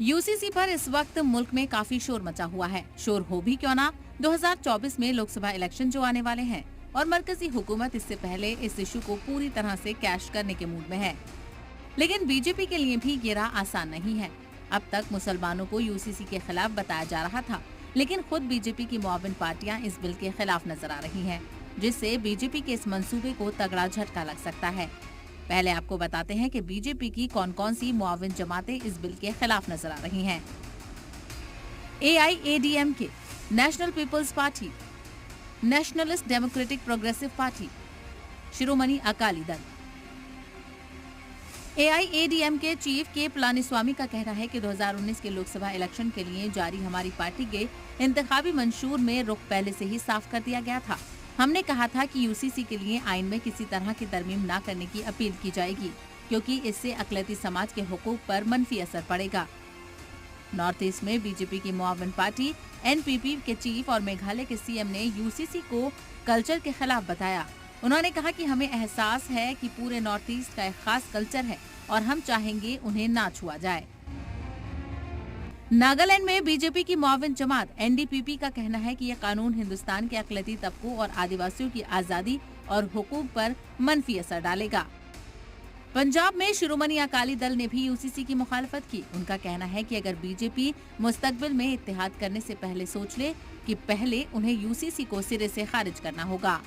UCC पर इस वक्त मुल्क में काफी शोर मचा हुआ है। शोर हो भी क्यों ना, 2024 में लोकसभा इलेक्शन जो आने वाले हैं और मरकजी हुकूमत इससे पहले इस इशू को पूरी तरह से कैश करने के मूड में है। लेकिन बीजेपी के लिए भी ये राह आसान नहीं है। अब तक मुसलमानों को यूसीसी के खिलाफ बताया जा रहा था, लेकिन खुद बीजेपी की मुआविन पार्टियां इस बिल के खिलाफ नजर आ रही हैं, जिससे बीजेपी के इस मंसूबे को तगड़ा झटका लग सकता है। पहले आपको बताते हैं कि बीजेपी की कौन कौन सी मुआविन जमातें इस बिल के खिलाफ नजर आ रही हैं। AIADMK, National People's Party, Nationalist Democratic Progressive Party, Shiromani Akali Dal. AIADMK chief के पलानीस्वामी का कहना है कि 2019 के लोकसभा इलेक्शन के लिए जारी हमारी पार्टी के इंतखाबी मंशूर में रुख पहले से ही साफ कर दिया गया था। हमने कहा था कि यूसीसी के लिए आइन में किसी तरह की तरमीम न करने की अपील की जाएगी, क्योंकि इससे अक़लियती समाज के हुकूक पर मनफी असर पड़ेगा। नॉर्थ ईस्ट में बीजेपी की मुआविन पार्टी NPP के चीफ और मेघालय के CM ने यूसीसी को कल्चर के खिलाफ बताया। उन्होंने कहा कि हमें एहसास है कि पूरे नॉर्थ ईस्ट का एक खास कल्चर है और हम चाहेंगे उन्हें ना छुआ जाए। नागालैंड में बीजेपी की मुआविन जमात NDPP का कहना है कि यह कानून हिंदुस्तान के अक़लियती तबकों और आदिवासियों की आजादी और हुकूक पर मनफी असर डालेगा। पंजाब में शिरोमणि अकाली दल ने भी यूसीसी की मुखालफत की। उनका कहना है कि अगर बीजेपी मुस्तकबिल में इत्तेहाद करने से पहले सोच ले कि पहले उन्हें यूसीसी को सिरे से खारिज करना होगा।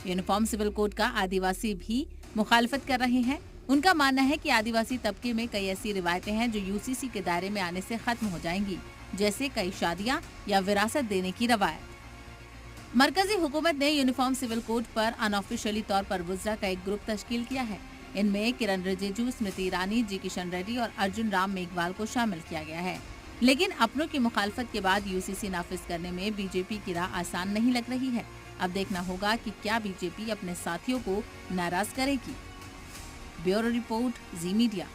यूनिफॉर्म सिविल कोड का आदिवासी भी मुखालफत कर रहे हैं। उनका मानना है कि आदिवासी तबके में कई ऐसी रिवायतें हैं जो यूसीसी के दायरे में आने से खत्म हो जाएंगी, जैसे कई शादियां या विरासत देने की रवायत। मरकजी हुकूमत ने यूनिफॉर्म सिविल कोड पर अनऑफिशियली तौर पर वुज़रा का एक ग्रुप तश्कील किया है। इनमें किरण रिजिजू, स्मृति ईरानी, जी किशन रेड्डी और अर्जुन राम मेघवाल को शामिल किया गया है। लेकिन अपनों की मुखालफत के बाद यूसीसी नाफिज करने में बीजेपी की राह आसान नहीं लग रही है। अब देखना होगा कि क्या बीजेपी अपने साथियों को नाराज करेगी। ब्यूरो रिपोर्ट, जी मीडिया।